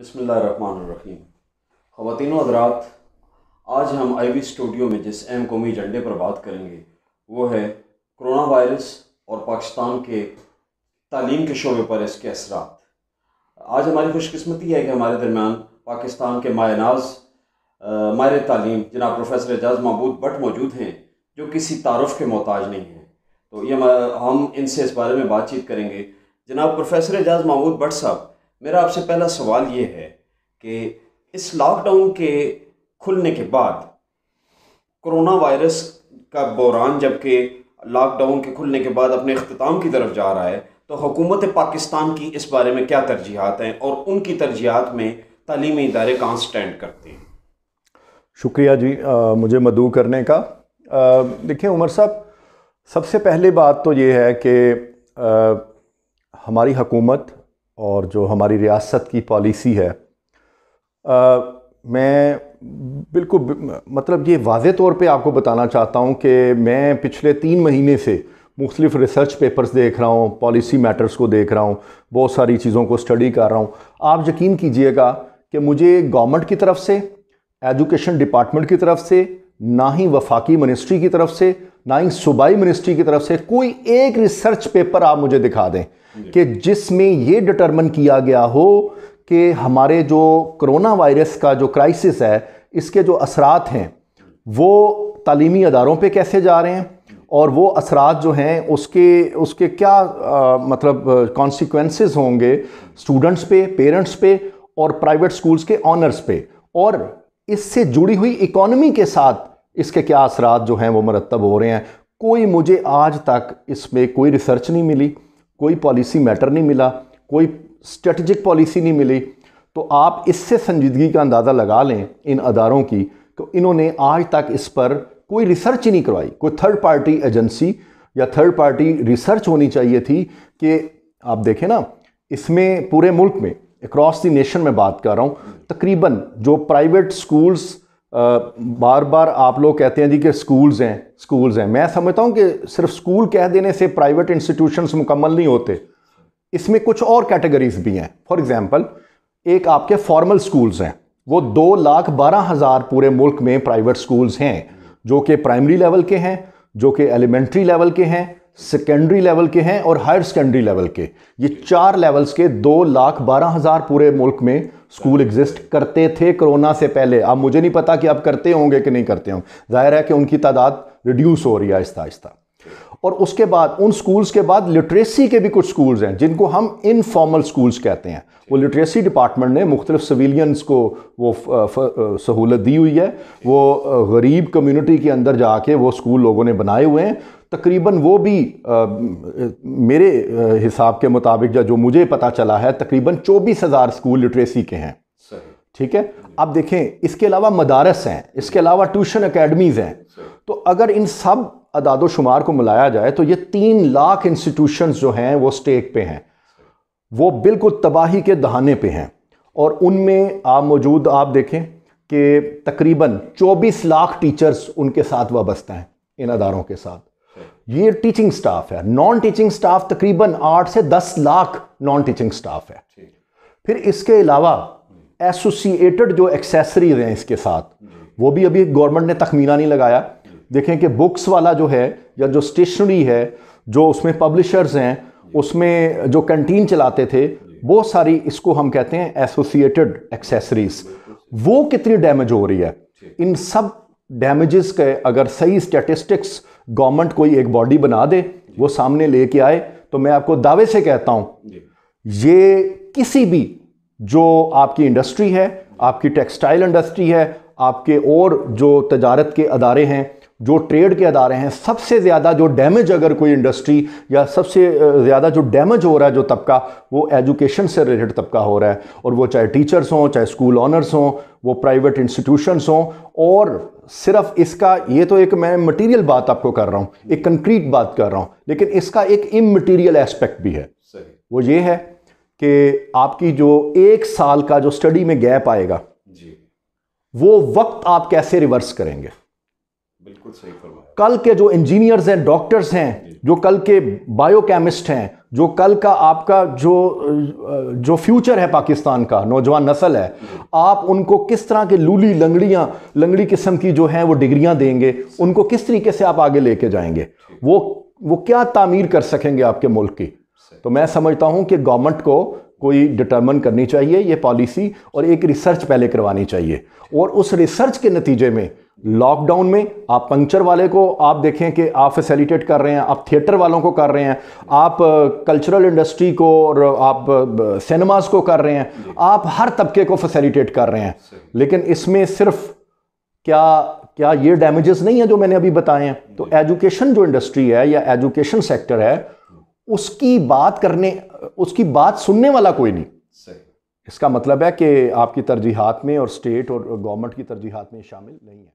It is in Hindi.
बिस्मिल्लाहिर्रहमानिर्रहीम। ख़वातीन व हज़रात, आज हम IB स्टूडियो में जिस अहम कौमी एजेंडे पर बात करेंगे वो है कोरोना वायरस और पाकिस्तान के तालीम के शोबे पर इसके असरात। आज हमारी खुशकिस्मती है कि हमारे दरमियान पाकिस्तान के मायनाज माहिर तालीम जनाब प्रोफेसर एजाज़ महमूद भट्ट मौजूद हैं, जो किसी तारुफ के मोहताज नहीं हैं। तो ये हम इनसे इस बारे में बातचीत करेंगे। जनाब प्रोफेसर एजाज़ महमूद भट्ट साहब, मेरा आपसे पहला सवाल ये है कि इस लॉकडाउन के खुलने के बाद कोरोना वायरस का बहरान जबकि लॉकडाउन के खुलने के बाद अपने अख्ताम की तरफ जा रहा है, तो हुकूमत पाकिस्तान की इस बारे में क्या तरजीहात हैं और उनकी तरजीहात में तालीमी इदारे कहाँ स्टैंड करते हैं? शुक्रिया जी मुझे मदऊ करने का। देखिए उमर साहब, सबसे पहली बात तो ये है कि हमारी हुकूमत और जो हमारी रियासत की पॉलिसी है, मैं बिल्कुल मतलब ये वाज़े तौर पे आपको बताना चाहता हूँ कि मैं पिछले 3 महीने से मुख्तलिफ़ रिसर्च पेपर्स देख रहा हूँ, पॉलिसी मैटर्स को देख रहा हूँ, बहुत सारी चीज़ों को स्टडी कर रहा हूँ। आप यकीन कीजिएगा कि मुझे गवर्नमेंट की तरफ से, एजुकेशन डिपार्टमेंट की तरफ से, ना ही वफाकी मिनिस्ट्री की तरफ से, ना ही सूबाई मिनिस्ट्री की तरफ से कोई एक रिसर्च पेपर आप मुझे दिखा दें कि जिसमें ये डिटरमिन किया गया हो कि हमारे जो कोरोना वायरस का जो क्राइसिस है, इसके जो असरात हैं वो तालीमी अदारों पे कैसे जा रहे हैं और वो असरात जो हैं उसके क्या मतलब कॉन्सिक्वेंसेस होंगे स्टूडेंट्स पे, पेरेंट्स पे और प्राइवेट स्कूल्स के ऑनर्स पे, और इससे जुड़ी हुई इकॉनमी के साथ इसके क्या असरात जो हैं वो मरतब हो रहे हैं। कोई मुझे आज तक इसमें कोई रिसर्च नहीं मिली, कोई पॉलिसी मैटर नहीं मिला, कोई स्ट्रेटजिक पॉलिसी नहीं मिली। तो आप इससे संजीदगी का अंदाज़ा लगा लें इन अदारों की, तो इन्होंने आज तक इस पर कोई रिसर्च ही नहीं करवाई। कोई थर्ड पार्टी एजेंसी या थर्ड पार्टी रिसर्च होनी चाहिए थी कि आप देखें ना, इसमें पूरे मुल्क में अक्रॉस द नेशन में बात कर रहा हूँ, तकरीबन जो प्राइवेट स्कूल्स, बार बार आप लोग कहते हैं जी कि स्कूल्स हैं, मैं समझता हूँ कि सिर्फ स्कूल कह देने से प्राइवेट इंस्टीट्यूशंस मुकम्मल नहीं होते, इसमें कुछ और कैटेगरीज भी हैं। फॉर एग्जांपल, एक आपके फॉर्मल स्कूल्स हैं, वो 2,12,000 पूरे मुल्क में प्राइवेट स्कूल्स हैं, जो कि प्राइमरी लेवल के हैं, जो कि एलिमेंट्री लेवल के हैं, सेकेंडरी लेवल के हैं और हायर सेकेंडरी लेवल के। ये 4 लेवल्स के 2,12,000 पूरे मुल्क में स्कूल एग्जिस्ट करते थे कोरोना से पहले। अब मुझे नहीं पता कि अब करते होंगे कि नहीं करते होंगे, जाहिर है कि उनकी तादाद रिड्यूस हो रही है आहिस्ता आहिस्ता। और उसके बाद उन स्कूल्स के बाद लिटरेसी के भी कुछ स्कूल्स हैं जिनको हम इनफॉर्मल स्कूल्स कहते हैं। वो लिटरेसी डिपार्टमेंट ने मुख्तलिफ सिविलियंस को वो सहूलत दी हुई है, वो गरीब कम्युनिटी के अंदर जाके वो स्कूल लोगों ने बनाए हुए हैं। तकरीबन वो भी मेरे हिसाब के मुताबिक जो मुझे पता चला है, तकरीबन 24,000 स्कूल लिटरेसी के हैं। ठीक है, अब देखें इसके अलावा मदारस हैं, इसके अलावा ट्यूशन अकेडमीज़ हैं। तो अगर इन सब अदादो शुमार को मिलाया जाए तो ये 3 लाख इंस्टीट्यूशंस जो हैं वो स्टेक पे हैं, वो बिल्कुल तबाही के दहाने पे हैं। और उनमें आप देखें कि तकरीबन 24 लाख टीचर्स उनके साथ वाबस्ता हैं, इन अदारों के साथ। ये टीचिंग स्टाफ है। नॉन टीचिंग स्टाफ तकरीबन 8 से 10 लाख नॉन टीचिंग स्टाफ है। फिर इसके अलावा एसोसिएटेड जो एक्सेसरीज हैं इसके साथ, वो भी अभी गवर्नमेंट ने तखमीना नहीं लगाया। देखें कि बुक्स वाला जो है या जो स्टेशनरी है, जो उसमें पब्लिशर्स हैं, उसमें जो कैंटीन चलाते थे, बहुत सारी इसको हम कहते हैं एसोसिएटेड एक्सेसरीज, वो कितनी डैमेज हो रही है। इन सब डैमेजेस के अगर सही स्टैटिस्टिक्स गवर्नमेंट कोई एक बॉडी बना दे, वो सामने लेके आए, तो मैं आपको दावे से कहता हूं ये किसी भी जो आपकी इंडस्ट्री है, आपकी टेक्सटाइल इंडस्ट्री है, आपके और जो तजारत के अदारे हैं, जो ट्रेड के अदारे हैं, सबसे ज़्यादा जो डैमेज अगर कोई इंडस्ट्री या सबसे ज़्यादा जो डैमेज हो रहा है जो तबका, वो एजुकेशन से रिलेटेड तबका हो रहा है। और वो चाहे टीचर्स हों, चाहे स्कूल ऑनर्स हों, वो प्राइवेट इंस्टीट्यूशंस हों। और सिर्फ इसका, ये तो एक मैं मटीरियल बात आपको कर रहा हूँ, एक कंक्रीट बात कर रहा हूँ, लेकिन इसका एक इममटीरियल एस्पेक्ट भी है। वो ये है कि आपकी जो 1 साल का जो स्टडी में गैप आएगा, वो वक्त आप कैसे रिवर्स करेंगे। बिल्कुल सही फरमाया। कल के जो इंजीनियर्स हैं, डॉक्टर्स हैं, जो कल के बायोकेमिस्ट हैं, जो कल का आपका जो फ्यूचर है पाकिस्तान का, नौजवान नस्ल है, आप उनको किस तरह के लंगड़ी किस्म की जो है वो डिग्रियां देंगे, उनको किस तरीके से आप आगे लेके जाएंगे, वो क्या तामीर कर सकेंगे आपके मुल्क की। तो मैं समझता हूं कि गवर्नमेंट को कोई डिटर्मिन करनी चाहिए ये पॉलिसी, और एक रिसर्च पहले करवानी चाहिए, और उस रिसर्च के नतीजे में लॉकडाउन में आप पंक्चर वाले को आप देखें कि आप फैसिलिटेट कर रहे हैं, आप थिएटर वालों को कर रहे हैं, आप कल्चरल इंडस्ट्री को और आप सिनेमास को कर रहे हैं, आप हर तबके को फैसिलिटेट कर रहे हैं। लेकिन इसमें सिर्फ क्या ये डैमेजेस नहीं है जो मैंने अभी बताए हैं? तो एजुकेशन जो इंडस्ट्री है या एजुकेशन सेक्टर है, उसकी बात सुनने वाला कोई नहीं। इसका मतलब है कि आपकी तरजीहात में और स्टेट और गवर्नमेंट की तरजीहात में शामिल नहीं है।